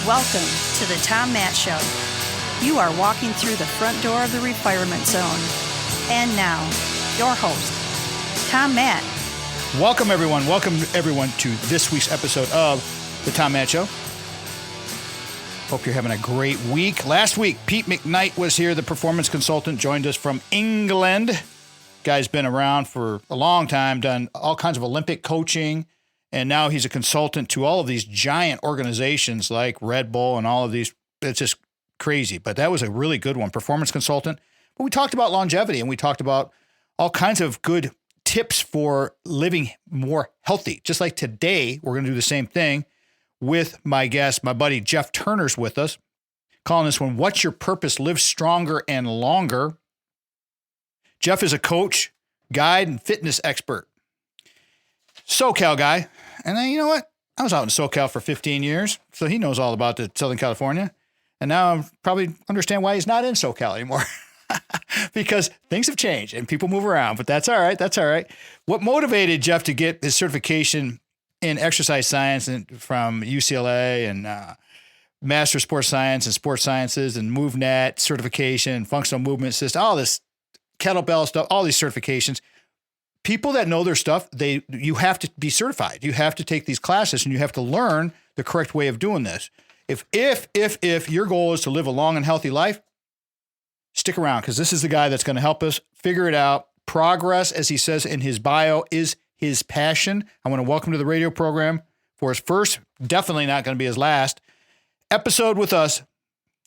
Welcome to the Tom Matt Show. You are walking through the front door of the refirement zone. And now, your host, Tom Matt. Welcome, everyone. Welcome, everyone, to this week's episode of the Tom Matt Show. Hope you're having a great week. Last week, Pete McKnight was here, the performance consultant, joined us from England. Guy's been around for a long time, done all kinds of Olympic coaching, and now he's a consultant to all of these giant organizations like Red Bull and all of these. It's just crazy, but that was a really good one, performance consultant. But we talked about longevity, and we talked about all kinds of good tips for living more healthy. Just like today, we're going to do the same thing with my guest, my buddy Jeff Turner's with us, calling this one, What's Your Purpose? Live Stronger and Longer. Jeff is a coach, guide, and fitness expert. SoCal guy. And then, you know what? I was out in SoCal for 15 years, so he knows all about the Southern California. And now I probably understand why he's not in SoCal anymore. Because things have changed and people move around, but that's all right. That's all right. What motivated Jeff to get his certification in exercise science and from UCLA and Master of Sports Science and Sports Sciences and MoveNet certification, functional movement system, all this kettlebell stuff, all these certifications. People that know their stuff, you have to be certified. You have to take these classes and you have to learn the correct way of doing this. If your goal is to live a long and healthy life, stick around because this is the guy that's going to help us figure it out. Progress, as he says in his bio, is his passion. I want to welcome to the radio program for his first, definitely not going to be his last, episode with us,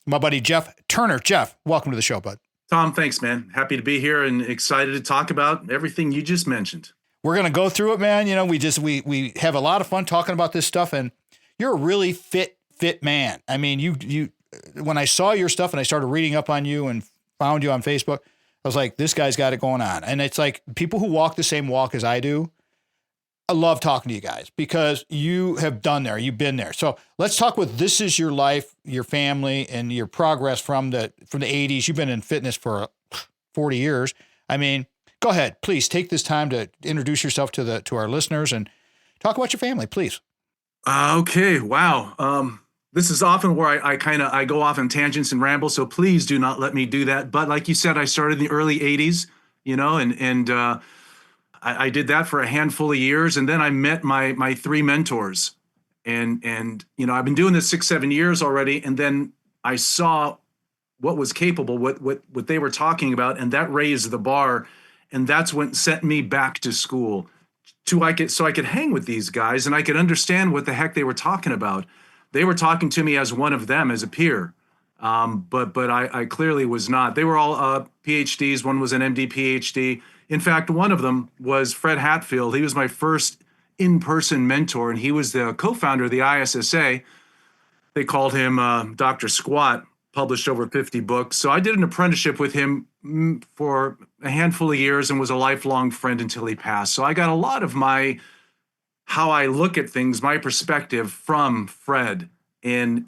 my buddy Jeff Turner. Jeff, welcome to the show, bud. Tom, thanks, man. Happy to be here and excited to talk about everything you just mentioned. We're going to go through it, man. You know, we have a lot of fun talking about this stuff, and you're a really fit man. I mean, you when I saw your stuff and I started reading up on you and found you on Facebook, I was like, this guy's got it going on. And it's like people who walk the same walk as I do, I love talking to you guys because you have done there. You've been there. So let's talk with this is your life, your family, and your progress from the 80s. You've been in fitness for 40 years. I mean, go ahead, please take this time to introduce yourself to our listeners and talk about your family, please. Okay. Wow. This is often where I go off on tangents and ramble. So please do not let me do that. But like you said, I started in the early 80s, you know, and I did that for a handful of years, and then I met my three mentors, and you know I've been doing this 6-7 years already, and then I saw what was capable, what they were talking about, and that raised the bar, and that's what sent me back to school, so I could hang with these guys and I could understand what the heck they were talking about. They were talking to me as one of them, as a peer, but I clearly was not. They were all PhDs. One was an MD PhD. In fact, one of them was Fred Hatfield. He was my first in-person mentor, and he was the co-founder of the ISSA. They called him Dr. Squat, published over 50 books. So I did an apprenticeship with him for a handful of years and was a lifelong friend until he passed. So I got a lot of how I look at things, my perspective from Fred, and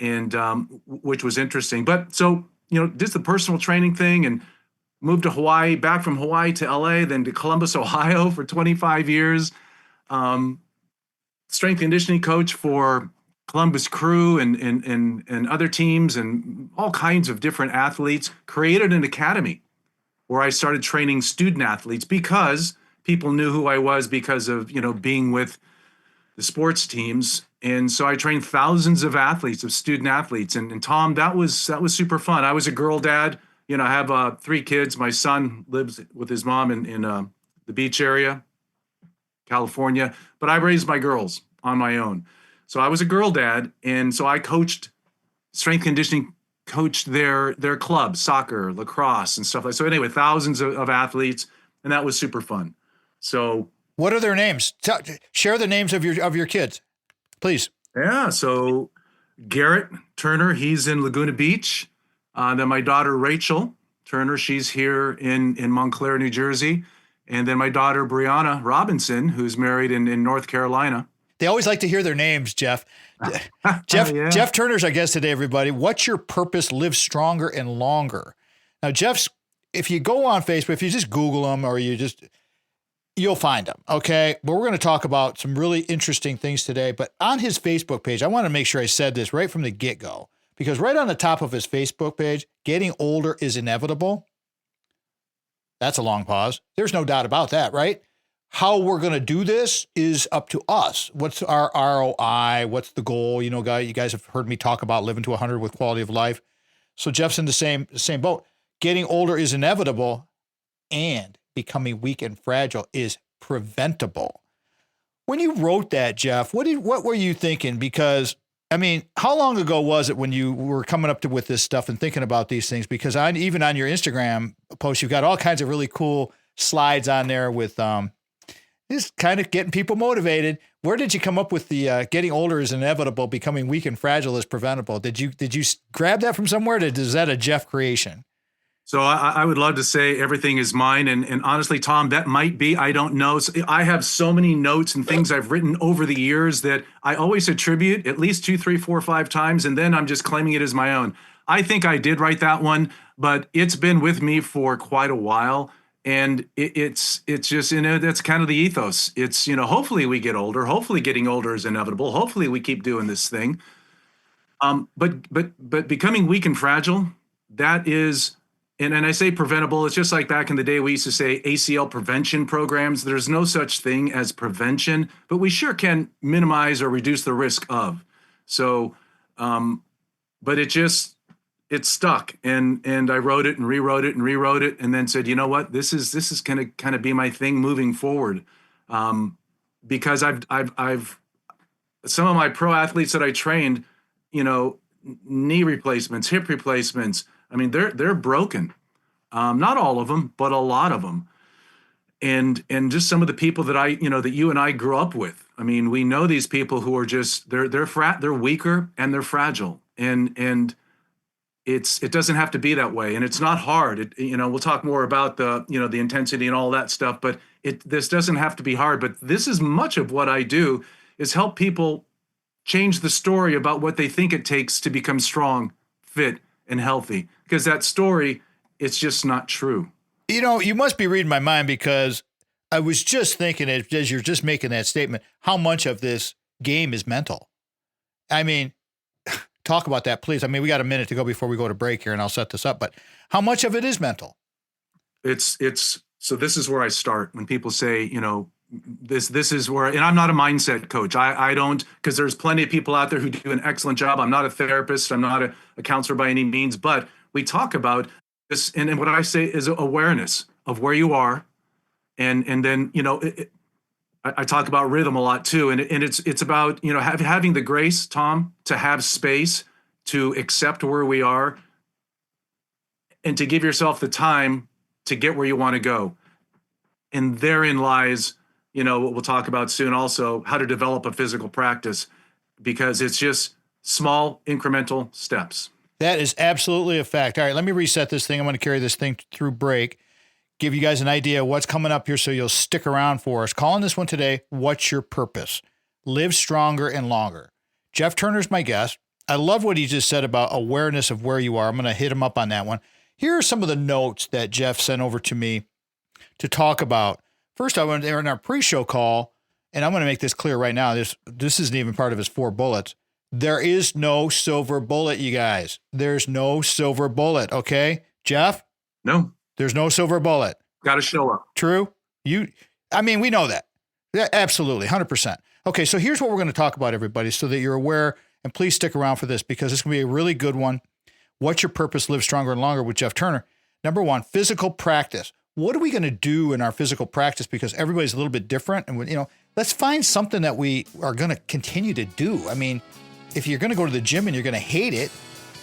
which was interesting. But so, you know, just the personal training thing and moved to Hawaii, back from Hawaii to LA, then to Columbus, Ohio for 25 years. Strength conditioning coach for Columbus Crew and other teams and all kinds of different athletes. Created an academy where I started training student athletes because people knew who I was because of, you know, being with the sports teams. And so I trained thousands of athletes, of student athletes. And Tom, that was super fun. I was a girl dad. You know, I have 3 kids. My son lives with his mom in the beach area, California. But I raised my girls on my own. So I was a girl dad. And so I coached strength conditioning, coached their clubs, soccer, lacrosse, and stuff like that. So anyway, thousands of athletes. And that was super fun. So what are their names? Share the names of your kids, please. Yeah. So Garrett Turner, he's in Laguna Beach. Then my daughter, Rachel Turner, she's here in Montclair, New Jersey. And then my daughter, Brianna Robinson, who's married in North Carolina. They always like to hear their names, Jeff. Yeah. Jeff Turner's our guest today, everybody. What's your purpose? Live stronger and longer. Now, Jeff's, if you go on Facebook, if you just Google him or you just, you'll find him. Okay. But we're going to talk about some really interesting things today. But on his Facebook page, I want to make sure I said this right from the get-go, because right on the top of his Facebook page, getting older is inevitable. That's a long pause. There's no doubt about that, right? How we're going to do this is up to us. What's our ROI? What's the goal? You guys have heard me talk about living to 100 with quality of life. So Jeff's in the same boat. Getting older is inevitable, and becoming weak and fragile is preventable. When you wrote that, Jeff, what were you thinking? Because how long ago was it when you were coming up with this stuff and thinking about these things? Because even on your Instagram post, you've got all kinds of really cool slides on there with just kind of getting people motivated. Where did you come up with the getting older is inevitable, becoming weak and fragile is preventable? Did you grab that from somewhere? Is that a Jeff creation? So I would love to say everything is mine. And honestly, Tom, that might be, I don't know. I have so many notes and things I've written over the years that I always attribute at least 2, 3, 4, 5 times. And then I'm just claiming it as my own. I think I did write that one, but it's been with me for quite a while. And it's just, that's kind of the ethos. It's, hopefully we get older. Hopefully getting older is inevitable. Hopefully we keep doing this thing. But becoming weak and fragile, that is, and I say preventable, it's just like back in the day, we used to say ACL prevention programs. There's no such thing as prevention, but we sure can minimize or reduce the risk of. So, but it's stuck. And I wrote it and rewrote it and then said, you know what, this is going to kind of be my thing moving forward. Because I've some of my pro athletes that I trained, knee replacements, hip replacements, they're broken. Not all of them, but a lot of them. And just some of the people that that you and I grew up with. We know these people who are just, they're weaker and they're fragile. And it doesn't have to be that way. And it's not hard. We'll talk more about the intensity and all that stuff, but this doesn't have to be hard. But this is much of what I do, is help people change the story about what they think it takes to become strong, fit, and healthy. Because that story, it's just not true. You must be reading my mind, because I was just thinking, as you're just making that statement, how much of this game is mental. Talk about that, please. We got a minute to go before we go to break here, and I'll set this up. But how much of it is mental? So this is where I start when people say, this is where, and I'm not a mindset coach. I don't, because there's plenty of people out there who do an excellent job. I'm not a therapist. I'm not a counselor by any means, but we talk about this. And what I say is awareness of where you are. And then, I talk about rhythm a lot too. And it's about, having the grace, Tom, to have space to accept where we are and to give yourself the time to get where you want to go. And therein lies, what we'll talk about soon also, how to develop a physical practice, because it's just small incremental steps. That is absolutely a fact. All right, let me reset this thing. I'm going to carry this thing through break, give you guys an idea of what's coming up here so you'll stick around for us. Calling this one today, What's Your Purpose? Live stronger and longer. Jeff Turner's my guest. I love what he just said about awareness of where you are. I'm going to hit him up on that one. Here are some of the notes that Jeff sent over to me to talk about. First, I went there in our pre-show call, and I'm going to make this clear right now. This isn't even part of his 4 bullets. There is no silver bullet, you guys. There's no silver bullet, okay? Jeff? No. There's no silver bullet. Got to show up. True? We know that. Yeah, absolutely, 100%. Okay, so here's what we're going to talk about, everybody, so that you're aware, and please stick around for this, because it's going to be a really good one. What's Your Purpose? Live Stronger and Longer with Jeff Turner. Number 1, physical practice. What are we going to do in our physical practice? Because everybody's a little bit different. And, let's find something that we are going to continue to do. If you're going to go to the gym and you're going to hate it,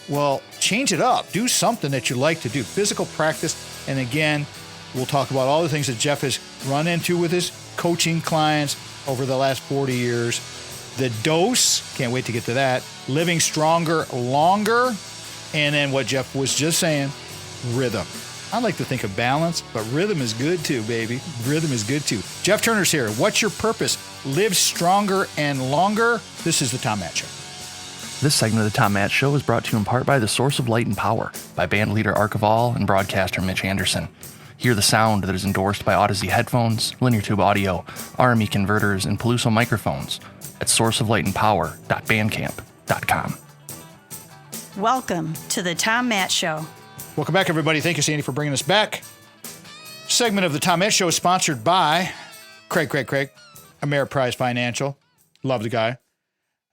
well, change it up. Do something that you like to do. Physical practice. And again, we'll talk about all the things that Jeff has run into with his coaching clients over the last 40 years. The dose, can't wait to get to that. Living stronger, longer. And then what Jeff was just saying, rhythm. I like to think of balance, but rhythm is good too, baby. Rhythm is good too. Jeff Turner's here. What's your purpose? Live stronger and longer. This is the Tom Matt Show. This segment of the Tom Matt Show is brought to you in part by the Source of Light and Power by band leader Ark of All and broadcaster Mitch Anderson. Hear the sound that is endorsed by Odyssey headphones, linear tube audio, RME converters, and Peluso microphones at sourceoflightandpower.bandcamp.com. Welcome to the Tom Matt Show. Welcome back, everybody. Thank you, Sandy, for bringing us back. Segment of the Tom Matt Show is sponsored by Craig, Ameriprise Financial. Love the guy.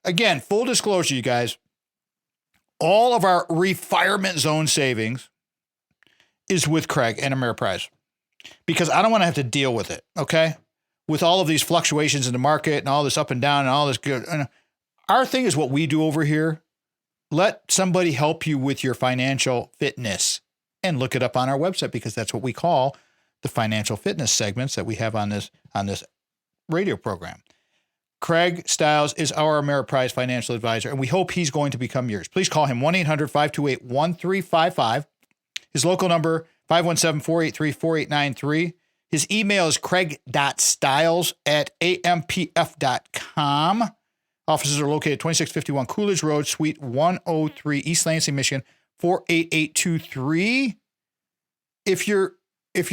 Again, full disclosure, you guys, all of our retirement zone savings is with Craig and Ameriprise because I don't want to have to deal with it, okay? With all of these fluctuations in the market and all this up and down and all this good. Our thing is what we do over here. Let somebody help you with your financial fitness and look it up on our website because that's what we call the financial fitness segments that we have on this radio program. Craig Stiles is our Ameriprise financial advisor, and we hope he's going to become yours. Please call him 1-800-528-1355. His local number, 517-483-4893. His email is craig.stiles@ampf.com. Offices are located at 2651 Coolidge Road, Suite 103, East Lansing, Michigan, 48823. If you're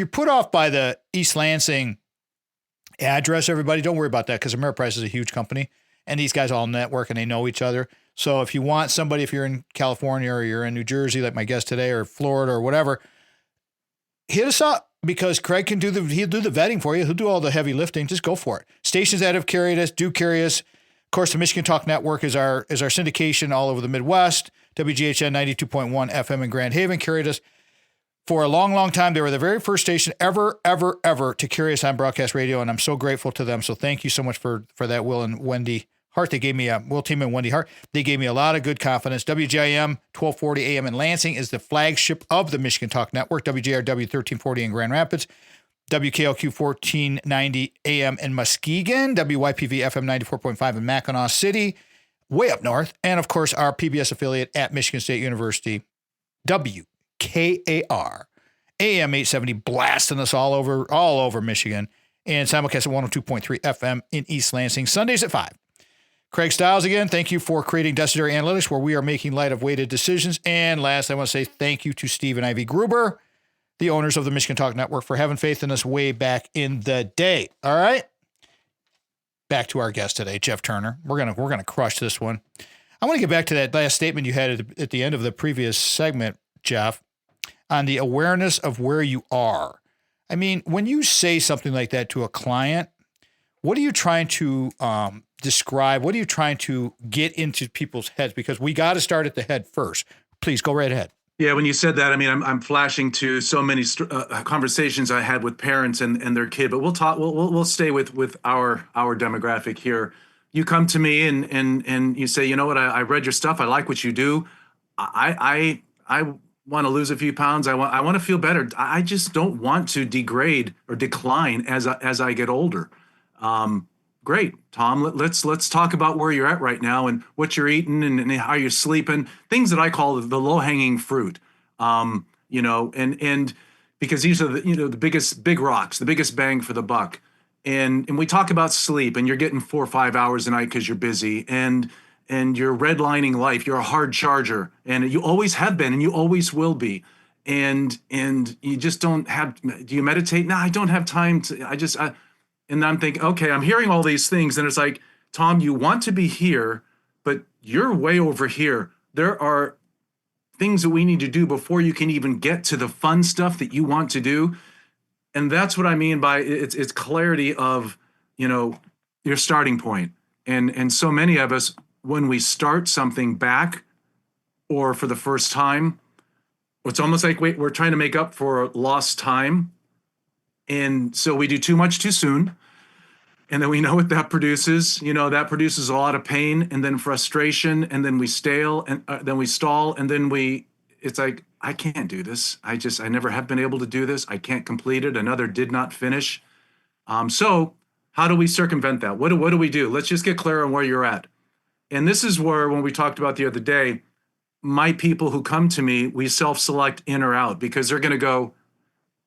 put off by the East Lansing address, everybody, don't worry about that because Ameriprise is a huge company and these guys all network and they know each other. So if you want somebody, if you're in California or you're in New Jersey, like my guest today, or Florida or whatever, hit us up because Craig can he'll do the vetting for you. He'll do all the heavy lifting. Just go for it. Stations that have carried us do carry us. Of course, the Michigan Talk Network is our syndication all over the Midwest. WGHN 92.1 FM in Grand Haven carried us for a long, long time. They were the very first station ever to carry us on broadcast radio, and I'm so grateful to them. So thank you so much for that, Will and Wendy Hart. They gave me Will Team and Wendy Hart. They gave me a lot of good confidence. WJIM 1240 AM in Lansing is the flagship of the Michigan Talk Network. WJRW 1340 in Grand Rapids. WKLQ 1490 AM in Muskegon, WYPV FM 94.5 in Mackinac City, way up north, and of course our PBS affiliate at Michigan State University, WKAR, AM 870, blasting us all over Michigan, and simulcast at 102.3 FM in East Lansing, Sundays at 5. Craig Stiles again, thank you for creating Desideri Analytics, where we are making light of weighted decisions. And last, I want to say thank you to Steve and Ivy Gruber, the owners of the Michigan Talk Network, for having faith in us way back in the day. All right. Back to our guest today, Jeff Turner. We're gonna crush this one. I want to get back to that last statement you had at the end of the previous segment, Jeff, on the awareness of where you are. I mean, when you say something like that to a client, what are you trying to describe? What are you trying to get into people's heads? Because we got to start at the head first. Please go right ahead. Yeah, when you said that, I mean, I'm flashing to so many conversations I had with parents and their kid. But we'll talk. We'll stay with our demographic here. You come to me and you say, you know what? I read your stuff. I like what you do. I want to lose a few pounds. I want to feel better. I just don't want to degrade or decline as I get older. Great, Tom. Let's talk about where you're at right now and what you're eating and how you're sleeping. Things that I call the low-hanging fruit. And because these are the biggest big rocks, the biggest bang for the buck. And we talk about sleep, and you're getting 4 or 5 hours a night because you're busy, and you're redlining life. You're a hard charger, and you always have been, and you always will be. And you just don't have. Do you meditate? No, I don't have time to. And I'm thinking, okay, I'm hearing all these things, and it's like, Tom, you want to be here, but you're way over here. There are things that we need to do before you can even get to the fun stuff that you want to do. And that's what I mean by it's clarity of, your starting point. And so many of us, when we start something back or for the first time, it's almost like we're trying to make up for lost time. And so we do too much too soon. And then we know what that produces. That produces a lot of pain and then frustration. And then we stale and then we stall. And then it's like, I can't do this. I never have been able to do this. I can't complete it. Another did not finish. So how do we circumvent that? What do we do? Let's just get clear on where you're at. And this is where, when we talked about the other day, my people who come to me, we self-select in or out because they're going to go,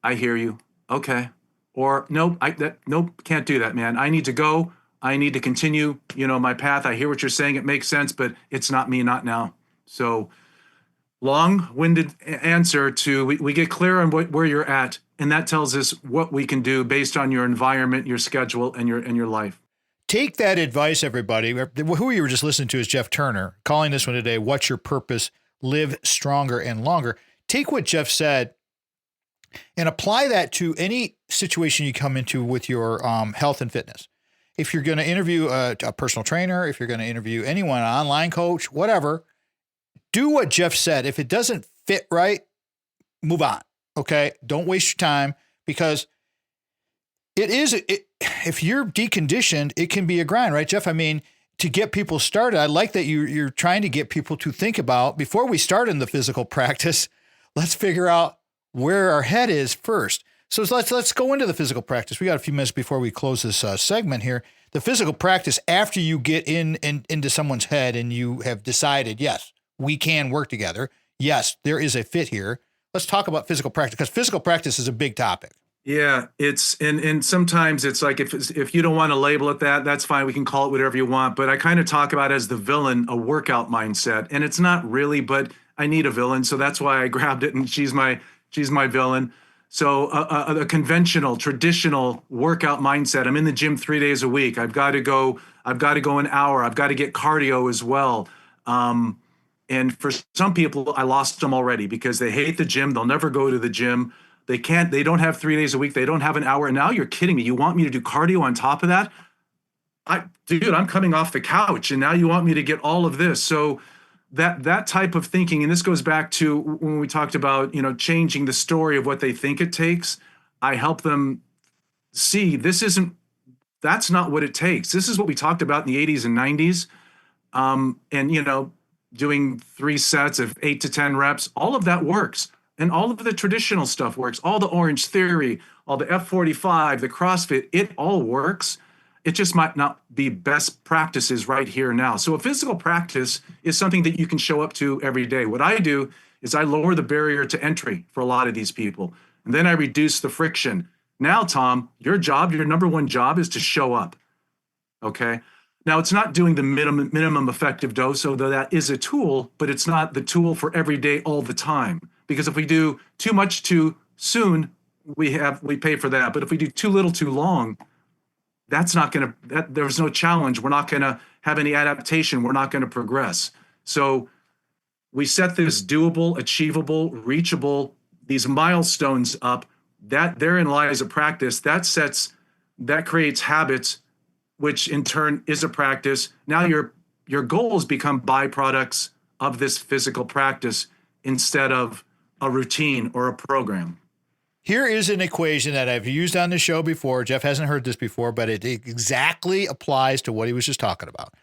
I hear you. Okay. Or nope, can't do that, man. I need to go. I need to continue, my path. I hear what you're saying. It makes sense, but it's not me, not now. So long-winded answer to we get clear on where you're at, and that tells us what we can do based on your environment, your schedule, and your life. Take that advice, everybody. Who you were just listening to is Jeff Turner, calling this one today, What's Your Purpose? Live Stronger and Longer. Take what Jeff said and apply that to any situation you come into with your health and fitness. If you're going to interview a personal trainer, if you're going to interview anyone, an online coach, whatever, do what Jeff said. If it doesn't fit right, move on. Okay. Don't waste your time, because if you're deconditioned, it can be a grind, right, Jeff? I mean, to get people started, I like that you're trying to get people to think about, before we start in the physical practice, let's figure out where our head is first. So let's go into the physical practice. We got a few minutes before we close this segment here. The physical practice, after you get into someone's head and you have decided, yes, we can work together. Yes, there is a fit here. Let's talk about physical practice, because physical practice is a big topic. Yeah, it's and sometimes it's like if you don't want to label it that, that's fine. We can call it whatever you want. But I kind of talk about it as the villain, a workout mindset, and it's not really. But I need a villain, so that's why I grabbed it, and she's my villain. So a conventional, traditional workout mindset. I'm in the gym 3 days a week. I've got to go an hour. I've got to get cardio as well. And for some people, I lost them already because they hate the gym. They'll never go to the gym. They don't have 3 days a week. They don't have an hour. And now you're kidding me. You want me to do cardio on top of that? Dude, I'm coming off the couch, and now you want me to get all of this. So that type of thinking, and this goes back to when we talked about, changing the story of what they think it takes. I help them see that's not what it takes. This is what we talked about in the 80s and 90s. And, doing 3 sets of 8 to 10 reps, all of that works. And all of the traditional stuff works. All the Orange Theory, all the F45, the CrossFit, it all works. It just might not be best practices right here now. So a physical practice is something that you can show up to every day. What I do is I lower the barrier to entry for a lot of these people. And then I reduce the friction. Now, Tom, your number one job is to show up. Okay? Now, it's not doing the minimum effective dose, although that is a tool, but it's not the tool for every day all the time. Because if we do too much too soon, we pay for that. But if we do too little too long, there's no challenge. We're not going to have any adaptation. We're not going to progress. So we set this doable, achievable, reachable, these milestones up. That therein lies a practice that creates habits, which in turn is a practice. Now your goals become byproducts of this physical practice instead of a routine or a program. Here is an equation that I've used on the show before. Jeff hasn't heard this before, but it exactly applies to what he was just talking about.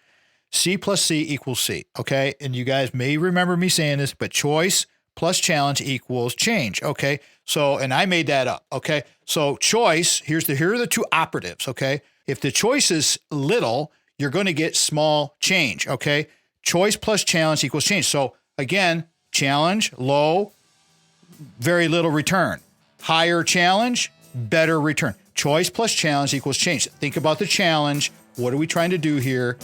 C plus C equals C, okay? And you guys may remember me saying this, but choice plus challenge equals change, okay? So, and I made that up, okay? So choice, here are the two operatives, okay? If the choice is little, you're going to get small change, okay? Choice plus challenge equals change. So again, challenge, low, very little return. Higher challenge, better return. Choice plus challenge equals change. Think about the challenge. What are we trying to do here?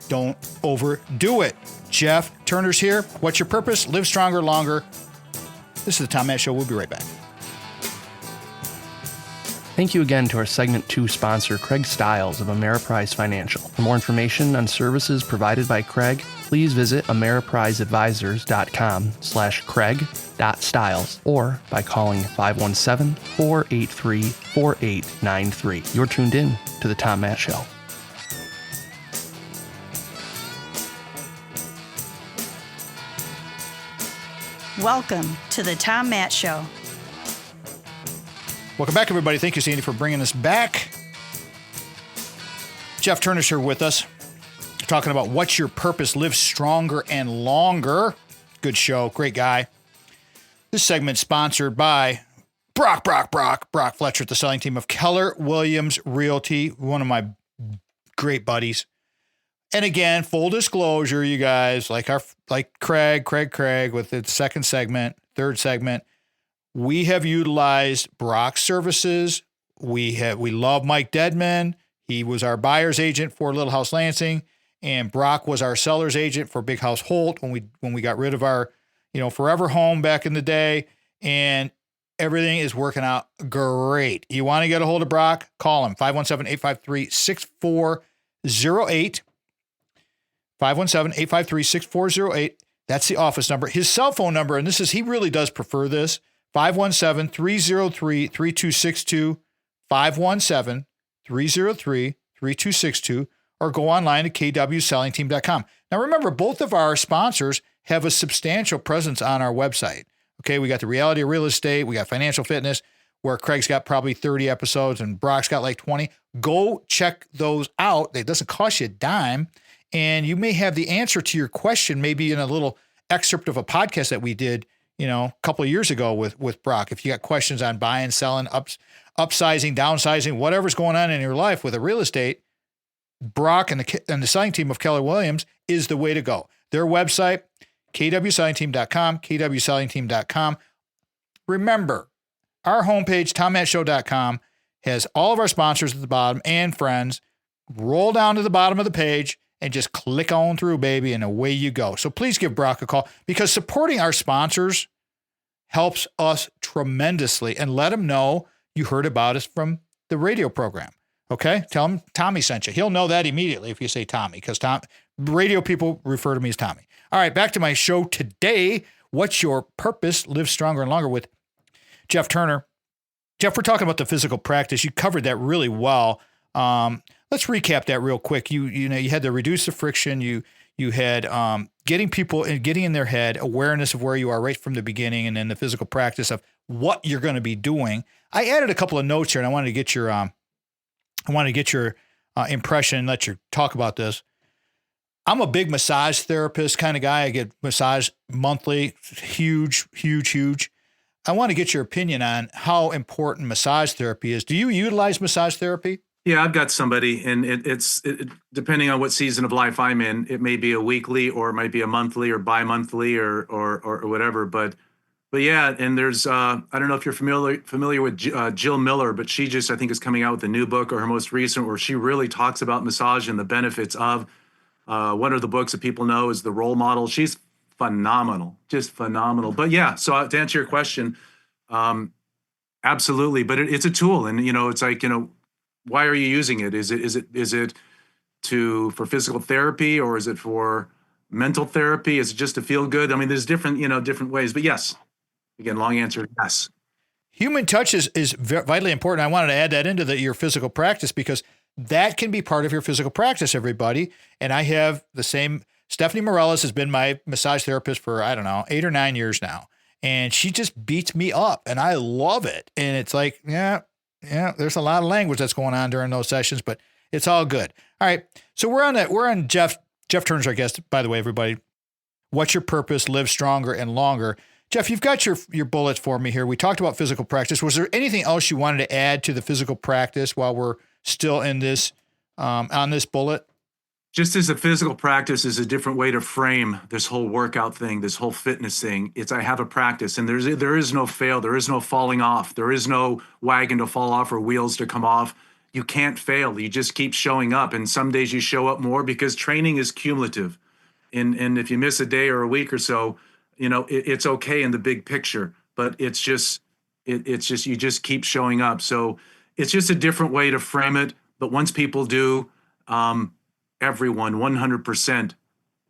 Don't overdo it. Jeff Turner's here. What's your purpose? Live stronger, longer. This is the Tom Matt Show. We'll be right back. Thank you again to our Segment 2 sponsor, Craig Stiles of Ameriprise Financial. For more information on services provided by Craig, please visit ameripriseadvisors.com/Craig.Stiles or by calling 517-483-4893. You're tuned in to The Tom Matt Show. Welcome to the Tom Matt Show. Welcome back, everybody. Thank you, Sandy, for bringing us back. Jeff Turner's here with us, talking about what's your purpose, live stronger and longer. Good show. Great guy. This segment sponsored by Brock Fletcher at the selling team of Keller Williams Realty, one of my great buddies. And again, full disclosure, you guys, like Craig with the second segment, third segment, we have utilized Brock's services. We love Mike Dedman. He was our buyer's agent for Little House Lansing, and Brock was our seller's agent for Big House Holt when we got rid of our, forever home back in the day, and everything is working out great. You want to get a hold of Brock? Call him, 517-853-6408. 517-853-6408. That's the office number. His cell phone number, and he really does prefer this, 517-303-3262, 517-303-3262, or go online to kwsellingteam.com. Now remember, both of our sponsors have a substantial presence on our website. Okay, we got the Reality of Real Estate, we got Financial Fitness, where Craig's got probably 30 episodes and Brock's got like 20. Go check those out. It doesn't cost you a dime. And you may have the answer to your question, maybe in a little excerpt of a podcast that we did, a couple of years ago with Brock. If you got questions on buying, selling, upsizing, downsizing, whatever's going on in your life with a real estate, Brock and the selling team of Keller Williams is the way to go. Their website, kwsellingteam.com, kwsellingteam.com. Remember, our homepage, tommattshow.com, has all of our sponsors at the bottom and friends. Roll down to the bottom of the page and just click on through, baby, and away you go. So please give Brock a call, because supporting our sponsors helps us tremendously, and let him know you heard about us from the radio program. Okay? Tell him Tommy sent you. He'll know that immediately if you say Tommy, because radio people refer to me as Tommy. All right, back to my show today. What's your purpose? Live stronger and longer with Jeff Turner. Jeff, we're talking about the physical practice. You covered that really well. Let's recap that real quick. You had to reduce the friction. You had getting people and getting in their head, awareness of where you are right from the beginning, and then the physical practice of what you're going to be doing. I added a couple of notes here, and I wanted to get your impression and let you talk about this. I'm a big massage therapist kind of guy. I get massage monthly, huge. I want to get your opinion on how important massage therapy is. Do you utilize massage therapy? Yeah, I've got somebody, and it's depending on what season of life I'm in, it may be a weekly, or it might be a monthly or bi-monthly or whatever. But yeah, and there's I don't know if you're familiar with Jill Miller, but she just, I think, is coming out with a new book, or her most recent, where she really talks about massage and the benefits of. One of the books that people know is The Role Model. She's phenomenal, just phenomenal. But yeah, so to answer your question, absolutely. But it's a tool, and it's like, why are you using it? Is it for physical therapy, or is it for mental therapy? Is it just to feel good? I mean, there's different ways. But yes, again, long answer, yes. Human touch is vitally important. I wanted to add that into your physical practice, because that can be part of your physical practice, everybody. And I have the same. Stephanie Morales has been my massage therapist for, 8 or 9 years now. And she just beats me up, and I love it. And it's like, yeah, there's a lot of language that's going on during those sessions, but it's all good. All right. So we're on Jeff Turner's our guest, by the way, everybody. What's your purpose? Live stronger and longer. Jeff, you've got your bullets for me here. We talked about physical practice. Was there anything else you wanted to add to the physical practice while we're still in this, on this bullet? Just as a physical practice is a different way to frame this whole workout thing, this whole fitness thing. It's, I have a practice, and there is no fail. There is no falling off. There is no wagon to fall off or wheels to come off. You can't fail. You just keep showing up. And some days you show up more, because training is cumulative. And if you miss a day or a week or so, it's okay in the big picture, but it's just you just keep showing up. So it's just a different way to frame it. But once people do, everyone 100%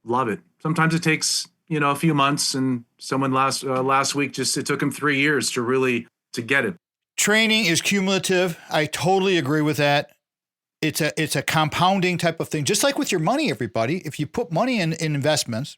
love it. Sometimes it takes, a few months, and someone last week, it took him 3 years to get it. Training is cumulative. I totally agree with that. It's a compounding type of thing, just like with your money, everybody. If you put money in investments,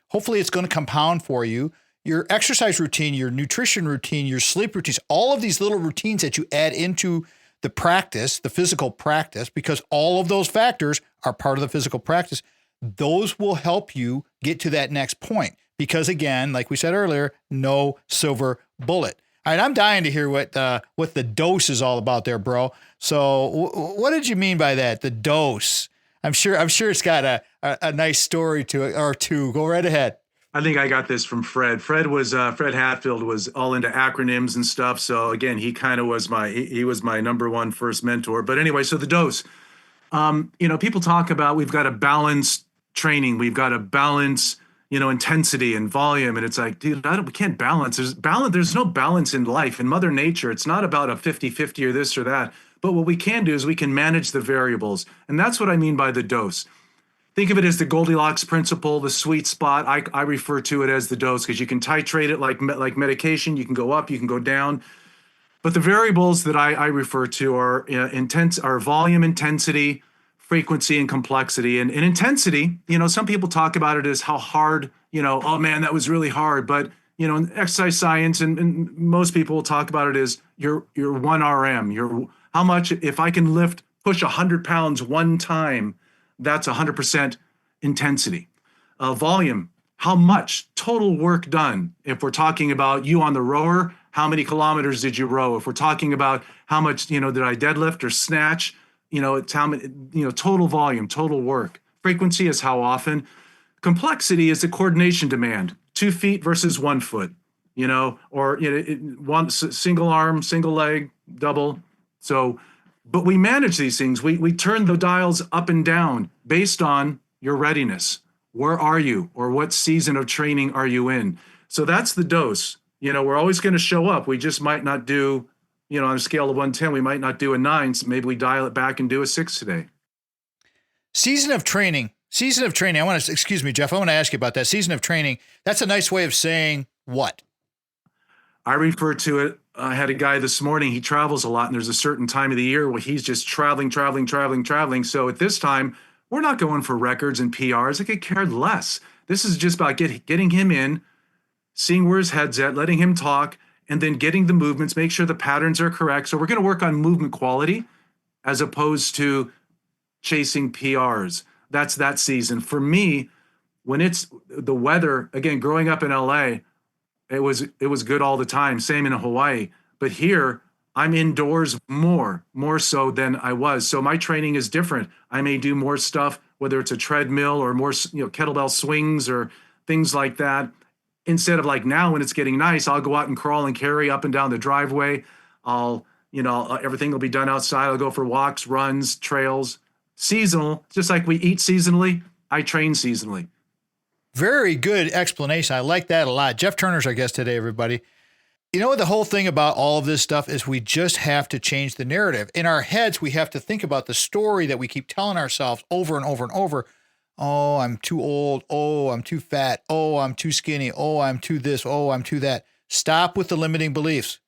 hopefully it's going to compound for you. Your exercise routine, your nutrition routine, your sleep routines, all of these little routines that you add into the practice, the physical practice, because all of those factors are part of the physical practice, those will help you get to that next point. Because again, like we said earlier, no silver bullet. All right, I'm dying to hear what the dose is all about there, bro. So what did you mean by that? The dose. I'm sure it's got a nice story to it, or two. Go right ahead. I think I got this from Fred. Fred Hatfield was all into acronyms and stuff. So again, he kind of was my number one first mentor. But anyway, so the dose. People talk about, we've got to balance training. We've got to balance, intensity and volume. And it's like, dude, we can't balance. There's no balance in life. In Mother Nature, it's not about a 50-50 or this or that. But what we can do is we can manage the variables. And that's what I mean by the dose. Think of it as the Goldilocks principle, the sweet spot. I refer to it as the dose because you can titrate it like medication. You can go up, you can go down. But the variables that I refer to are volume, intensity, frequency, and complexity. And intensity, some people talk about it as how hard, oh man, that was really hard. But, in exercise science and most people will talk about it as your 1 RM, how much, if I can push 100 pounds one time, that's 100% intensity. Volume, how much total work done. If we're talking about you on the rower, how many kilometers did you row? If we're talking about how much, did I deadlift or snatch, it's how many, total volume, total work. Frequency is how often. Complexity is the coordination demand, 2 feet versus 1 foot, or one single arm, single leg, double. So, but we manage these things. We turn the dials up and down based on your readiness. Where are you, or what season of training are you in? So that's the dose. We're always going to show up. We just might not do, on a scale of 1 to 10, we might not do a 9. So maybe we dial it back and do a 6 today. Season of training. Excuse me, Jeff, I want to ask you about that. Season of training. That's a nice way of saying what? I refer to it. I had a guy this morning, he travels a lot, and there's a certain time of the year where he's just traveling. So at this time, we're not going for records and PRs. I could care less. This is just about getting him in, seeing where his head's at, letting him talk, and then getting the movements, make sure the patterns are correct. So we're going to work on movement quality as opposed to chasing PRs. That's that season. For me, when it's the weather, again, growing up in LA, it was good all the time. Same in Hawaii. But here, I'm indoors more so than I was. So my training is different. I may do more stuff, whether it's a treadmill or more, kettlebell swings or things like that. Instead of like now when it's getting nice, I'll go out and crawl and carry up and down the driveway. Everything will be done outside. I'll go for walks, runs, trails. Seasonal, just like we eat seasonally, I train seasonally. Very good explanation. I like that a lot. Jeff Turner's our guest today, everybody. The whole thing about all of this stuff is we just have to change the narrative. In our heads, we have to think about the story that we keep telling ourselves over and over and over. Oh, I'm too old. Oh, I'm too fat. Oh, I'm too skinny. Oh, I'm too this. Oh, I'm too that. Stop with the limiting beliefs.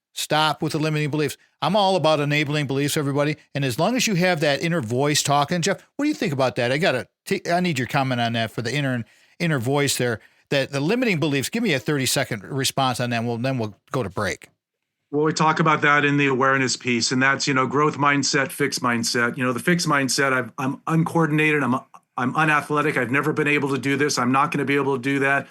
I'm all about enabling beliefs, everybody. And as long as you have that inner voice talking, Jeff, what do you think about that? I need your comment on that for the inner voice there. That the limiting beliefs. Give me a 30-second response on that. Then we'll go to break. Well, we talk about that in the awareness piece, and that's growth mindset, fixed mindset. The fixed mindset. I'm uncoordinated. I'm unathletic. I've never been able to do this. I'm not going to be able to do that.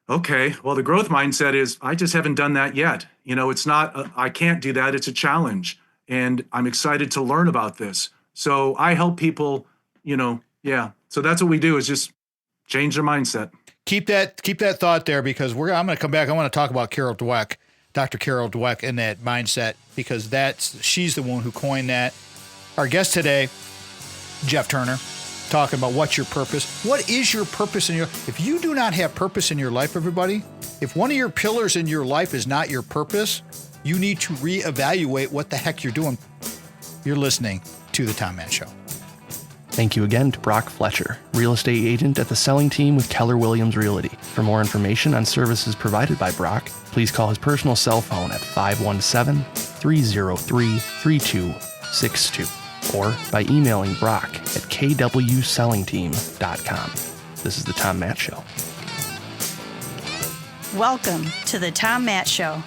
Okay. Well, the growth mindset is I just haven't done that yet. It's not I can't do that. It's a challenge, and I'm excited to learn about this. So I help people. So that's what we do is just change their mindset. Keep that thought there because I'm going to come back. I want to talk about Carol Dweck, Dr. Carol Dweck, and that mindset because she's the one who coined that. Our guest today, Jeff Turner, talking about what's your purpose. What is your purpose in your life? If you do not have purpose in your life, everybody, if one of your pillars in your life is not your purpose, you need to reevaluate what the heck you're doing. You're listening to The Tom Mann Show. Thank you again to Brock Fletcher, real estate agent at the selling team with Keller Williams Realty. For more information on services provided by Brock, please call his personal cell phone at 517-303-3262 or by emailing Brock at kwsellingteam.com. This is The Tom Mann Show. Welcome to The Tom Mann Show.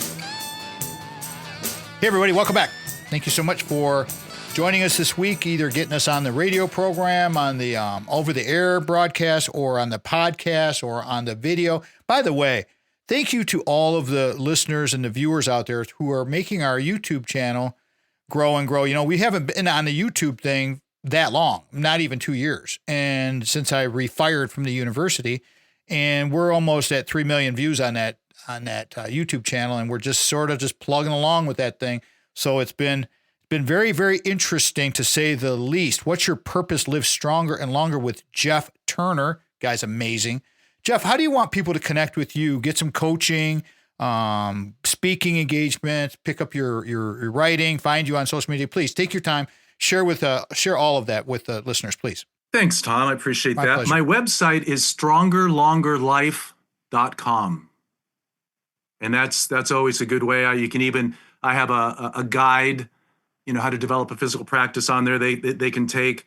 Hey, everybody. Welcome back. Thank you so much for joining us this week, either getting us on the radio program, on the over-the-air broadcast, or on the podcast, or on the video. By the way, thank you to all of the listeners and the viewers out there who are making our YouTube channel grow and grow. We haven't been on the YouTube thing that long, not even 2 years. And since I refired from the university, and we're almost at 3 million views on that YouTube channel, and we're just sort of just plugging along with that thing. So it's been very, very interesting to say the least. What's your purpose? Live stronger and longer with Jeff Turner. Guy's amazing. Jeff, how do you want people to connect with you, get some coaching, speaking engagements, pick up your writing, find you on social media? Please take your time, share all of that with the listeners, please. Thanks, Tom. I appreciate that. Pleasure. My website is strongerlongerlife.com. And that's always a good way. I have a guide, how to develop a physical practice on there. They can take.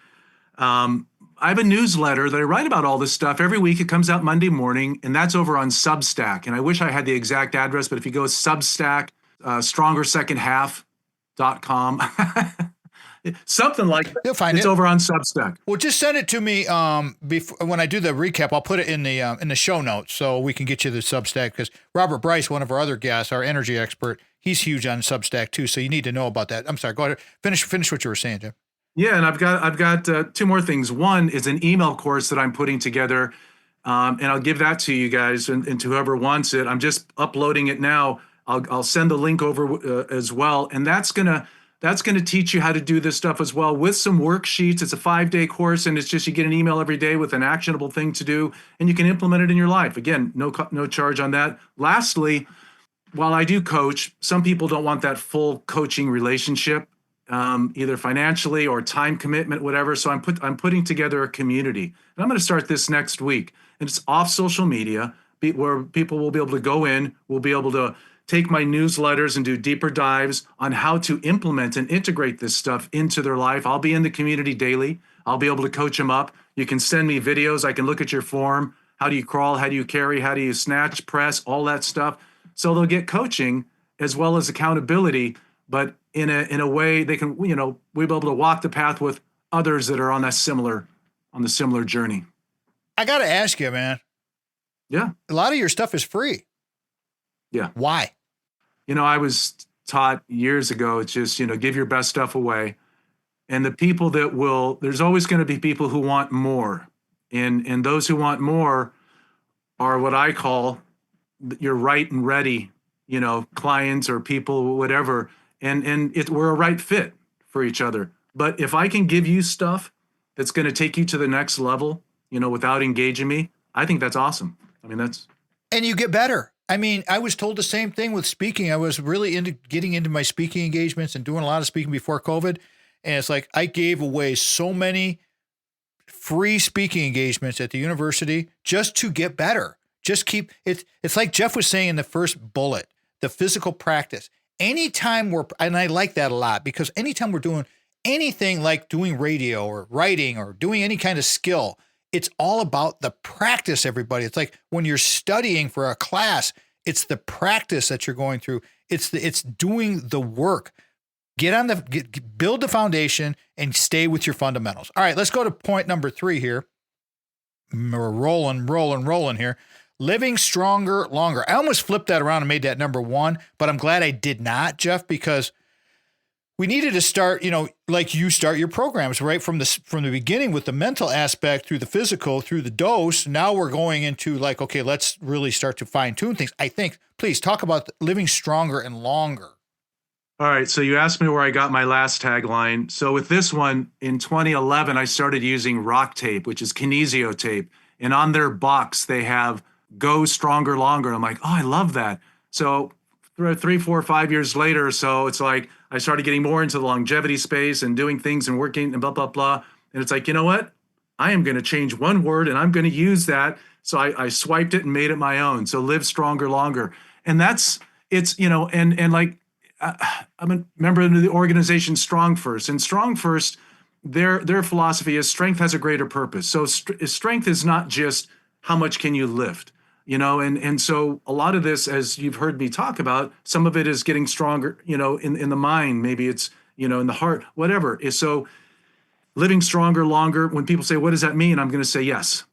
I have a newsletter that I write about all this stuff every week. It comes out Monday morning, and that's over on Substack. And I wish I had the exact address, but if you go Substack, strongersecondhalf.com, something like that. You'll find it's over on Substack. Well, just send it to me before, when I do the recap. I'll put it in the show notes so we can get you the Substack, because Robert Bryce, one of our other guests, our energy expert, he's huge on Substack too. So you need to know about that. I'm sorry. Go ahead. Finish what you were saying, Jim. Yeah, and I've got two more things. One is an email course that I'm putting together, and I'll give that to you guys and to whoever wants it. I'm just uploading it now. I'll send the link over as well, and that's gonna teach you how to do this stuff as well with some worksheets. It's a 5-day course, and it's just you get an email every day with an actionable thing to do, and you can implement it in your life. Again, no charge on that. Lastly, while I do coach, some people don't want that full coaching relationship, either financially or time commitment, whatever. So I'm putting together a community, and I'm going to start this next week. And it's off social media, where people will be able to go in, will be able to take my newsletters and do deeper dives on how to implement and integrate this stuff into their life. I'll be in the community daily. I'll be able to coach them up. You can send me videos. I can look at your form. How do you crawl? How do you carry? How do you snatch, press, all that stuff. So they'll get coaching as well as accountability, but in a way they can, we'll be able to walk the path with others that are on the similar journey. I got to ask you, man. Yeah. A lot of your stuff is free. Yeah. Why? I was taught years ago, it's just, give your best stuff away. And the people there's always going to be people who want more. And those who want more are what I call your right and ready, clients or people, whatever. And we're a right fit for each other. But if I can give you stuff that's going to take you to the next level, without engaging me, I think that's awesome. And you get better. I was told the same thing with speaking. I was really getting into my speaking engagements and doing a lot of speaking before COVID. And it's like, I gave away so many free speaking engagements at the university just to get better. Just keep it. It's like Jeff was saying in the first bullet, the physical practice. Anytime and I like that a lot, because anytime we're doing anything like doing radio or writing or doing any kind of skill, it's all about the practice, everybody. It's like when you're studying for a class, it's the practice that you're going through. It's doing the work. Build the foundation and stay with your fundamentals. All right, let's go to point number 3 here. We're rolling here. Living stronger, longer. I almost flipped that around and made that number 1, but I'm glad I did not, Jeff, because we needed to start, like you start your programs right from the beginning with the mental aspect through the physical, through the dose. Now we're going into like, okay, let's really start to fine tune things. I think, please talk about living stronger and longer. All right. So you asked me where I got my last tagline. So with this one in 2011, I started using rock tape, which is kinesio tape. And on their box, they have go stronger, longer. I'm like, oh, I love that. So 3, 4, 5 years later or so, it's like I started getting more into the longevity space and doing things and working and blah, blah, blah. And it's like, you know what? I am going to change one word and I'm going to use that. So I swiped it and made it my own. So live stronger, longer. And I'm a member of the organization Strong First. And Strong First, their philosophy is strength has a greater purpose. So strength is not just how much can you lift. And so a lot of this, as you've heard me talk about, some of it is getting stronger, in the mind, maybe it's, in the heart, whatever. So living stronger, longer, when people say, what does that mean? I'm going to say, yes.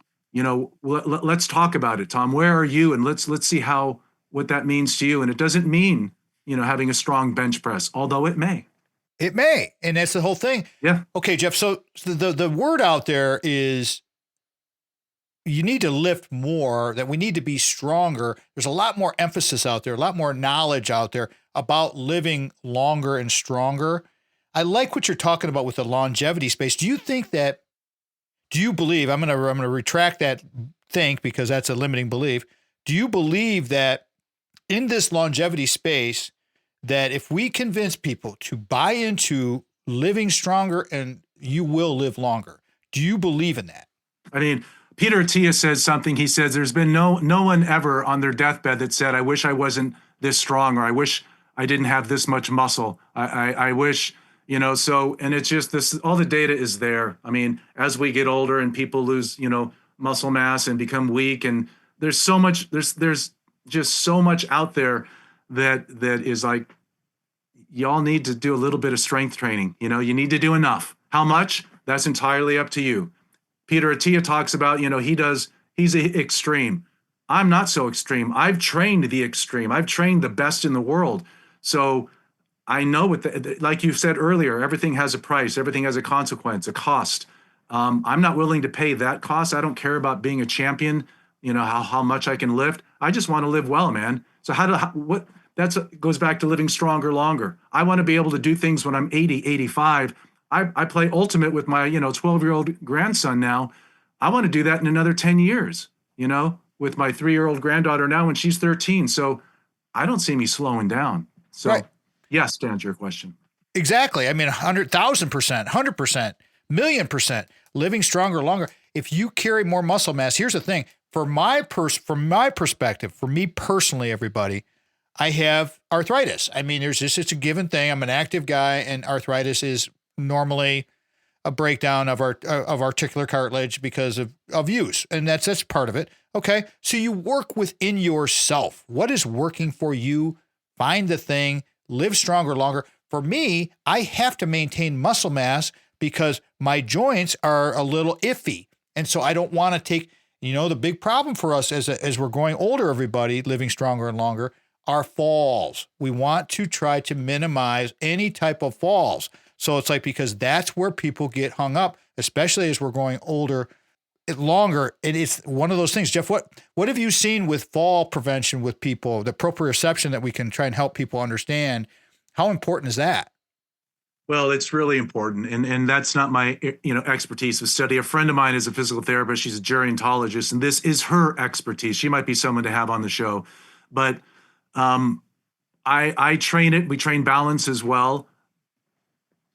Let's talk about it, Tom. Where are you? And let's see what that means to you. And it doesn't mean, having a strong bench press, although it may. It may. And that's the whole thing. Yeah. Okay, Jeff. So the word out there is, you need to lift more, that we need to be stronger. There's a lot more emphasis out there, a lot more knowledge out there about living longer and stronger. I like what you're talking about with the longevity space. Do you believe, I'm going to retract that think, because that's a limiting belief, do you believe that in this longevity space, that if we convince people to buy into living stronger and you will live longer, do you believe in that? I mean, Peter Attia says something. He says there's been no one ever on their deathbed that said, I wish I wasn't this strong, or I wish I didn't have this much muscle. I wish, so, and it's just this, all the data is there. I mean, as we get older and people lose, muscle mass and become weak, and there's so much, there's just so much out there that is like, y'all need to do a little bit of strength training. You need to do enough. How much? That's entirely up to you. Peter Attia talks about, he's a extreme. I'm not so extreme. I've trained the extreme. I've trained the best in the world. So I know like you said earlier, everything has a price. Everything has a consequence, a cost. I'm not willing to pay that cost. I don't care about being a champion, how much I can lift. I just want to live well, man. So that goes back to living stronger, longer. I want to be able to do things when I'm 80, 85. I play ultimate with my, 12-year-old grandson now. I want to do that in another 10 years, with my 3-year-old granddaughter now when she's 13. So I don't see me slowing down. So right. Yes, to answer your question. Exactly. I mean, 100,000%, 100%, million%, living stronger, longer. If you carry more muscle mass, here's the thing. From my perspective, for me personally, everybody, I have arthritis. I mean, it's a given thing. I'm an active guy, and arthritis is normally a breakdown of our articular cartilage because of use. And that's part of it. Okay. So you work within yourself. What is working for you? Find the thing, live stronger, longer. For me, I have to maintain muscle mass because my joints are a little iffy. And so I don't want to take, the big problem for us as we're growing older, everybody, living stronger and longer, are falls. We want to try to minimize any type of falls. So it's like, because that's where people get hung up, especially as we're growing older, longer. And it's one of those things. Jeff, what have you seen with fall prevention with people, the proprioception that we can try and help people understand? How important is that? Well, it's really important. And that's not my, expertise of study. A friend of mine is a physical therapist. She's a gerontologist, and this is her expertise. She might be someone to have on the show, but I train it. We train balance as well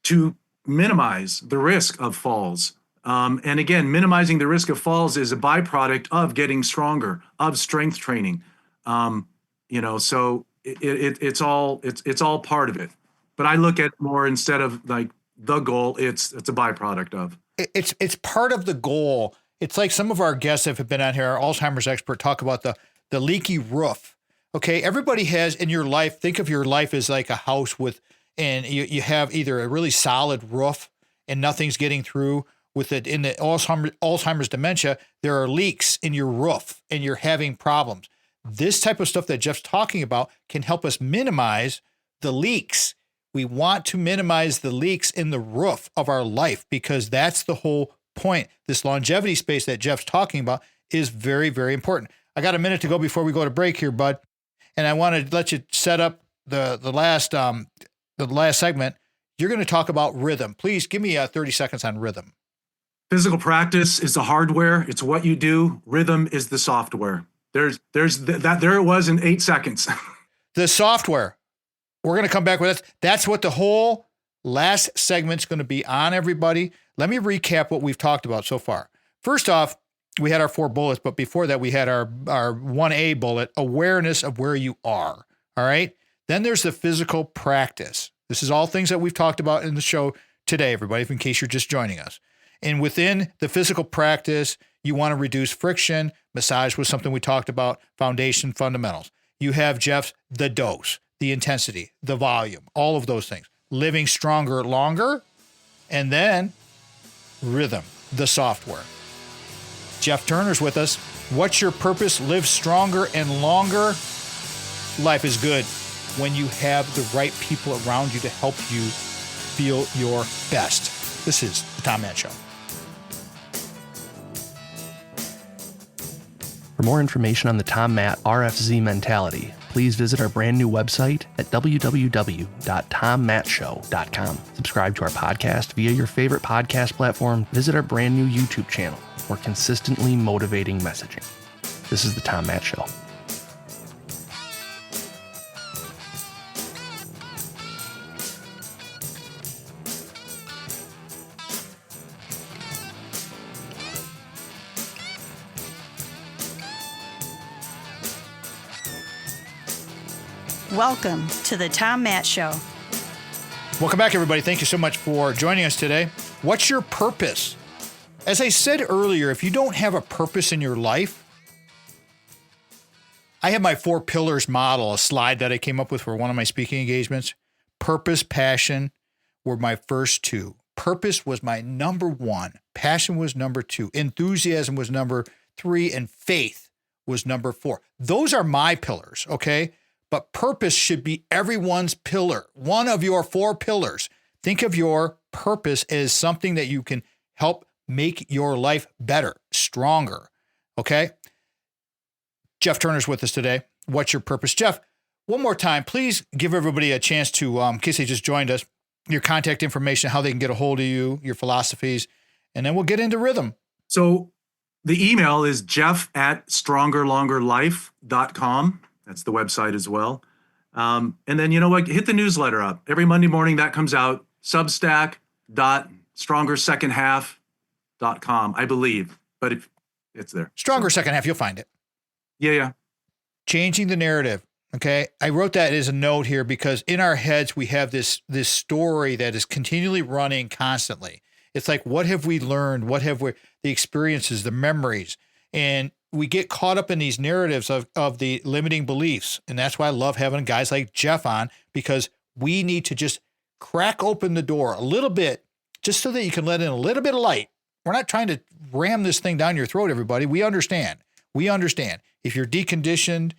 to minimize the risk of falls. And again, minimizing the risk of falls is a byproduct of getting stronger, of strength training. So it's all part of it. But I look at more, instead of like the goal, it's a byproduct of. It's part of the goal. It's like some of our guests that have been on here, our Alzheimer's expert, talk about the leaky roof. Okay, everybody has in your life, think of your life as like a house and you have either a really solid roof and nothing's getting through with it. In the Alzheimer's dementia, there are leaks in your roof and you're having problems. This type of stuff that Jeff's talking about can help us minimize the leaks. We want to minimize the leaks in the roof of our life, because that's the whole point. This longevity space that Jeff's talking about is very, very important. I got a minute to go before we go to break here, bud. And I want to let you set up the last segment. You're going to talk about rhythm. Please give me 30 seconds on rhythm. Physical practice is the hardware. It's what you do. Rhythm is the software. There it was in 8 seconds. The software. We're going to come back with that. That's what the whole last segment's going to be on, everybody. Let me recap what we've talked about so far. First off, we had our 4 bullets, but before that, we had our 1A bullet, awareness of where you are. All right. Then there's the physical practice. This is all things that we've talked about in the show today, everybody, in case you're just joining us. And within the physical practice, you want to reduce friction. Massage was something we talked about, foundation, fundamentals. You have, Jeff's, the dose, the intensity, the volume, all of those things. Living stronger, longer, and then rhythm, the software. Jeff Turner's with us. What's your purpose? Live stronger and longer. Life is good when you have the right people around you to help you feel your best. This is the Tom Mann Show. For more information on the Tom Matt RFZ mentality, please visit our brand new website at www.tommattshow.com. Subscribe to our podcast via your favorite podcast platform. Visit our brand new YouTube channel for consistently motivating messaging. This is the Tom Matt Show. Welcome to the Tom Matt Show. Welcome back, everybody. Thank you so much for joining us today. What's your purpose? As I said earlier, if you don't have a purpose in your life, I have my 4 pillars model, a slide that I came up with for one of my speaking engagements. Purpose, passion were my first 2. Purpose was my number 1. Passion was number 2. Enthusiasm was number 3. And faith was number 4. Those are my pillars, okay? But purpose should be everyone's pillar, one of your 4 pillars. Think of your purpose as something that you can help make your life better, stronger, okay? Jeff Turner's with us today. What's your purpose? Jeff, one more time, please give everybody a chance to, in case they just joined us, your contact information, how they can get a hold of you, your philosophies, and then we'll get into rhythm. So the email is jeff@strongerlongerlife.com. That's the website as well. And then, you know what? Hit the newsletter up. Every Monday morning that comes out, substack.strongersecondhalf.com, I believe. But if it's there. Stronger second half, you'll find it. Yeah. Changing the narrative. Okay. I wrote that as a note here because in our heads, we have this story that is continually running constantly. It's like, what have we learned? What have we, the experiences, the memories, and we get caught up in these narratives of the limiting beliefs. And that's why I love having guys like Jeff on, because we need to just crack open the door a little bit, just so that you can let in a little bit of light. We're not trying to ram this thing down your throat, everybody. We understand. If you're deconditioned,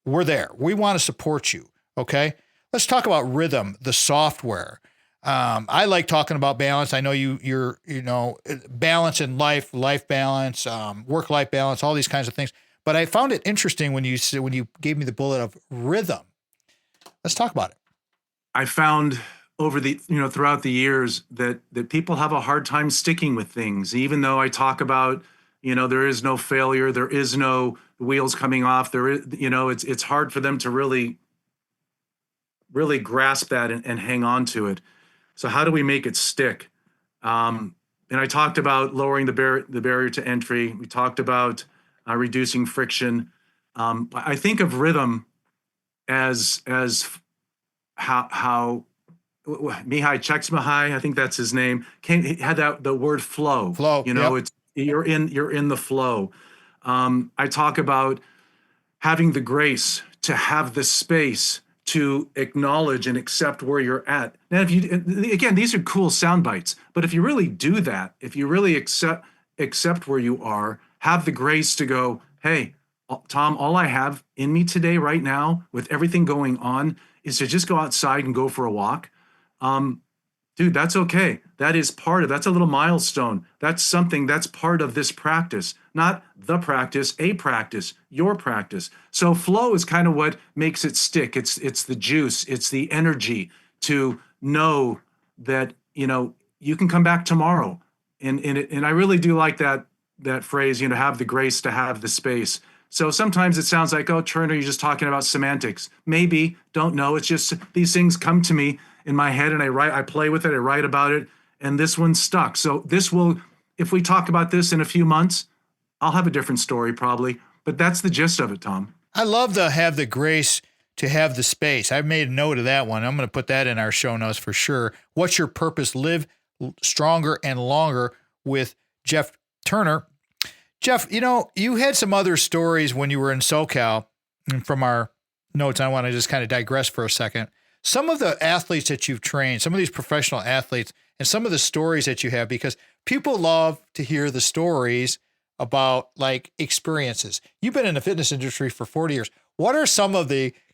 we're there. We want to support you. Okay. Let's talk about rhythm, the software. I like talking about balance. I know you're balance in life balance, work-life balance, all these kinds of things. But I found it interesting when you gave me the bullet of rhythm. Let's talk about it. I found throughout the years that people have a hard time sticking with things, even though I talk about, there is no failure, there is no wheels coming off. There is, it's hard for them to really grasp that and hang on to it. So how do we make it stick? And I talked about lowering the barrier to entry. We talked about reducing friction. I think of rhythm as how Mihai Csikszentmihalyi, I think that's his name, had the word flow. Flow. Yep. It's you're in the flow. I talk about having the grace to have the space to acknowledge and accept where you're at. Now, again, these are cool sound bites, but if you really do that, if you really accept where you are, have the grace to go, hey, Tom, all I have in me today, right now, with everything going on, is to just go outside and go for a walk. Dude, that's okay. That's a little milestone. That's something that's part of this practice, not the practice, a practice, your practice. So flow is kind of what makes it stick. It's the juice. It's the energy to know that, you can come back tomorrow. And I really do like that phrase, have the grace to have the space. So sometimes it sounds like, oh, Turner, you're just talking about semantics. Maybe, don't know. It's just these things come to me in my head and I play with it, I write about it, and this one stuck. So if we talk about this in a few months, I'll have a different story probably, but that's the gist of it, Tom. I love to have the grace to have the space. I've made a note of that one. I'm going to put that in our show notes for sure. What's your purpose? Live stronger and longer with Jeff Turner. Jeff, you had some other stories when you were in SoCal, and from our notes, I want to just kind of digress for a second. Some of the athletes that you've trained, some of these professional athletes, and some of the stories that you have, because people love to hear the stories about like experiences. You've been in the fitness industry for 40 years. What are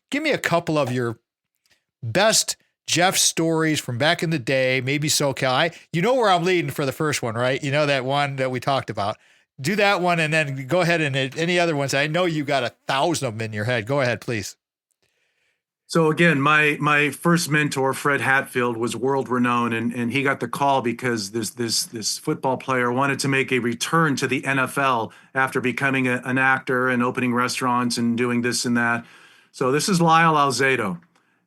give me a couple of your best Jeff stories from back in the day, maybe SoCal. You know where I'm leading for the first one, right? You know that one that we talked about. do that one, and then go ahead and any other ones. I know you got 1,000 of them in your head. Go ahead, please. So again, my first mentor, Fred Hatfield, was world renowned, and he got the call because this football player wanted to make a return to the NFL after becoming an actor and opening restaurants and doing this and that. So this is Lyle Alzado,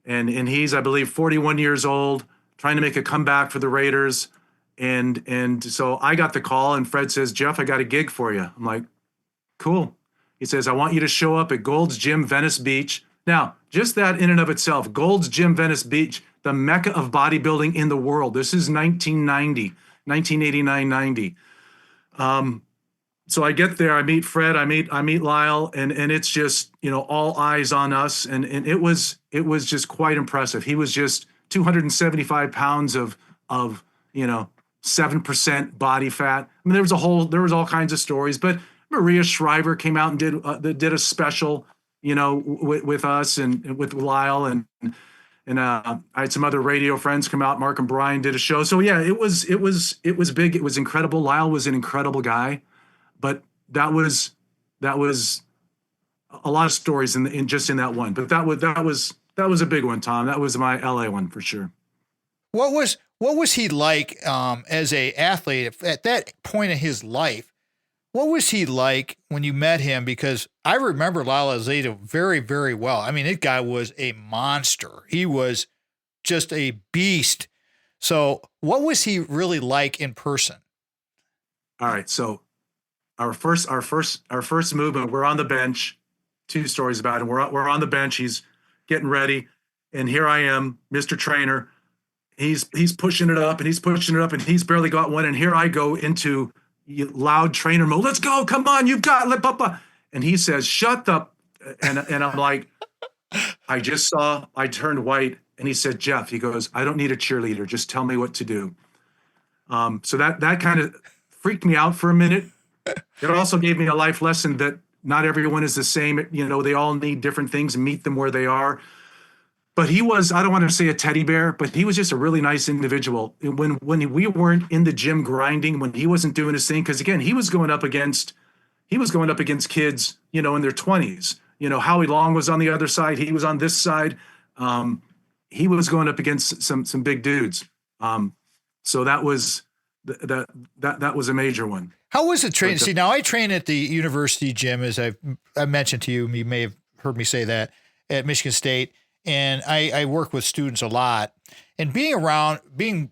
and he's, I believe, 41 years old, trying to make a comeback for the Raiders. And so I got the call, and Fred says, "Jeff, I got a gig for you." I'm like, "Cool." He says, "I want you to show up at Gold's Gym, Venice Beach." Now, just that in and of itself, Gold's Gym, Venice Beach, the mecca of bodybuilding in the world. This is 1989, 90. So I get there, I meet Fred, I meet Lyle, and it's just, all eyes on us. And it was just quite impressive. He was just 275 pounds of 7% body fat. I mean, there was all kinds of stories, but Maria Shriver came out and did a special, with us and with Lyle, and I had some other radio friends come out. Mark and Brian did a show. So yeah, it was big. It was incredible. Lyle was an incredible guy, but that was a lot of stories in just in that one. But that was a big one, Tom. That was my LA one for sure. What was he like as a athlete at that point in his life? What was he like when you met him? Because I remember Lyle Alzado very, very well. I mean, that guy was a monster. He was just a beast. So what was he really like in person? All right. So our first movement, we're on the bench. Two stories about him. We're on the bench. He's getting ready. And here I am, Mr. Trainer. He's pushing it up, and he's he's barely got one. And here I go into loud trainer mode. "Let's go. Come on. You've got it." And he says, "Shut up." And I'm like, I turned white, and he said, "Jeff," he goes, "I don't need a cheerleader. Just tell me what to do." So that kind of freaked me out for a minute. It also gave me a life lesson that not everyone is the same. They all need different things, and meet them where they are. But he was, I don't want to say a teddy bear, but he was just a really nice individual. When we weren't in the gym grinding, when he wasn't doing his thing, because again, he was going up against kids, in their 20s. Howie Long was on the other side. He was on this side. He was going up against some big dudes. So that was that was a major one. How was it training? See, now I train at the university gym, as I mentioned to you. You may have heard me say that, at Michigan State. And I work with students a lot, and being,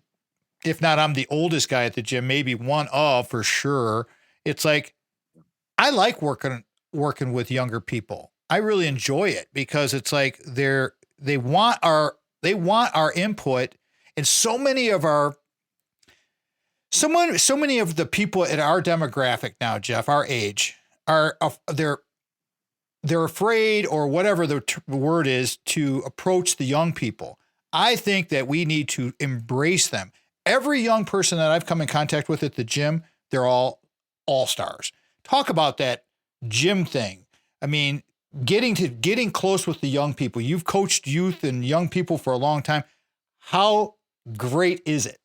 if not, I'm the oldest guy at the gym, maybe one of for sure. It's like, I like working with younger people. I really enjoy it because it's like they want our input, and so many of the people at our demographic now, Jeff, our age, they're afraid, or whatever the word is, to approach the young people. I think that we need to embrace them. Every young person that I've come in contact with at the gym, they're all stars. Talk about that gym thing. I mean, getting close with the young people. You've coached youth and young people for a long time. How great is it?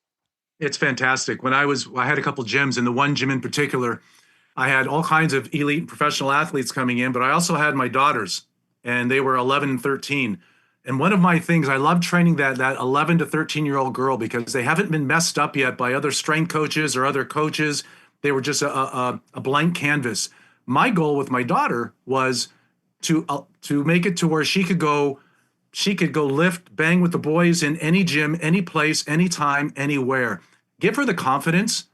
It's fantastic. I had a couple gyms, and the one gym in particular, I had all kinds of elite and professional athletes coming in, but I also had my daughters, and they were 11 and 13. And one of my things, I love training that 11 to 13-year-old girl, because they haven't been messed up yet by other strength coaches or other coaches. They were just a blank canvas. My goal with my daughter was to make it to where she could go lift, bang with the boys in any gym, any place, anytime, anywhere. Give her the confidence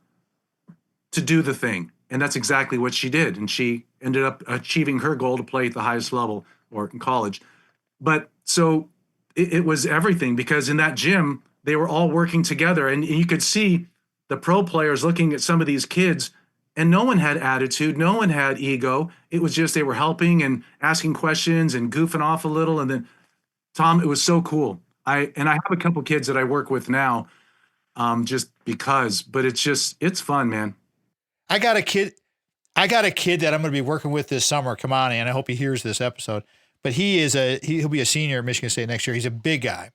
to do the thing. And that's exactly what she did. And she ended up achieving her goal to play at the highest level, or in college. But so it was everything, because in that gym, they were all working together. And you could see the pro players looking at some of these kids, and no one had attitude. No one had ego. It was just, they were helping and asking questions and goofing off a little. And then, Tom, it was so cool. I have a couple kids that I work with now, just because, but it's fun, man. I got a kid that I'm going to be working with this summer. Come on, and I hope he hears this episode. But he'll be a senior at Michigan State next year. He's a big guy,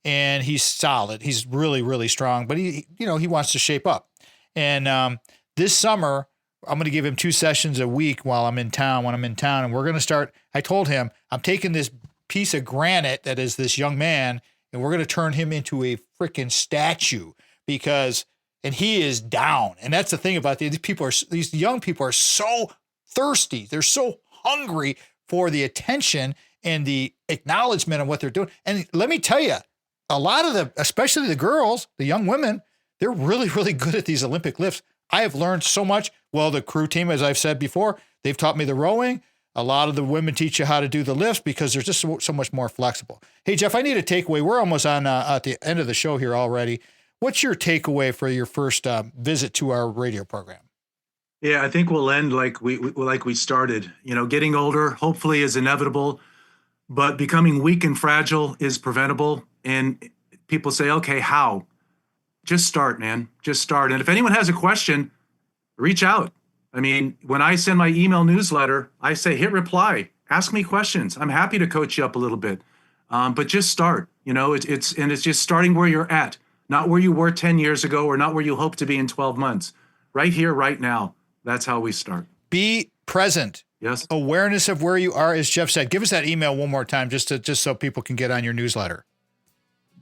and he's solid. He's really, really strong. But he wants to shape up. And this summer I'm going to give him 2 sessions a week while I'm in town, and we're going to start. I told him, I'm taking this piece of granite that is this young man, and we're going to turn him into a freaking statue and he is down. And that's the thing about these young people are so thirsty. They're so hungry for the attention and the acknowledgement of what they're doing. And let me tell you, a lot of especially the girls, the young women, they're really, really good at these Olympic lifts. I have learned so much. Well, the crew team, as I've said before, they've taught me the rowing. A lot of the women teach you how to do the lifts because they're just so much more flexible. Hey, Jeff, I need a takeaway. We're almost on at the end of the show here already. What's your takeaway for your first visit to our radio program? Yeah, I think we'll end like we started. Getting older hopefully is inevitable, but becoming weak and fragile is preventable. And people say, okay, how? Just start, man. Just start. And if anyone has a question, reach out. I mean, when I send my email newsletter, I say, hit reply, ask me questions. I'm happy to coach you up a little bit. But just start, it's just starting where you're at, not where you were 10 years ago or not where you hope to be in 12 months. Right here, right now. That's how we start. Be present. Yes. Awareness of where you are, as Jeff said. Give us that email one more time, just so people can get on your newsletter.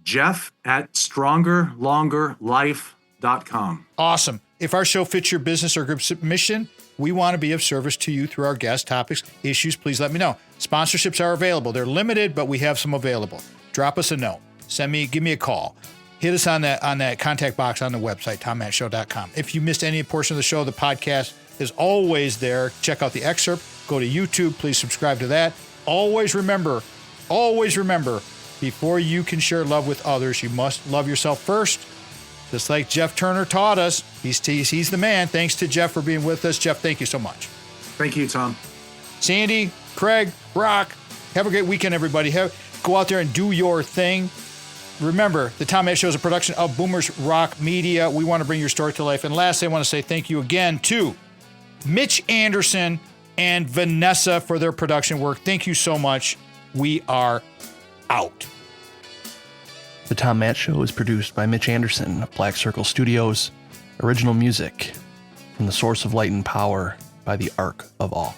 Jeff@strongerlongerlife.com. Awesome. If our show fits your business or group's mission, we want to be of service to you through our guest topics, issues. Please let me know. Sponsorships are available. They're limited, but we have some available. Drop us a note. Give me a call. Hit us on that contact box on the website, tommattshow.com. If you missed any portion of the show, the podcast is always there. Check out the excerpt. Go to YouTube. Please subscribe to that. Always remember, before you can share love with others, you must love yourself first. Just like Jeff Turner taught us. He's the man. Thanks to Jeff for being with us. Jeff, thank you so much. Thank you, Tom. Sandy, Craig, Brock, have a great weekend, everybody. Go out there and do your thing. Remember, the Tom Matt Show is a production of Boomers Rock Media. We want to bring your story to life. And lastly, I want to say thank you again to Mitch Anderson and Vanessa for their production work. Thank you so much. We are out. The Tom Matt Show is produced by Mitch Anderson of Black Circle Studios. Original music from the Source of Light and Power by the Ark of All.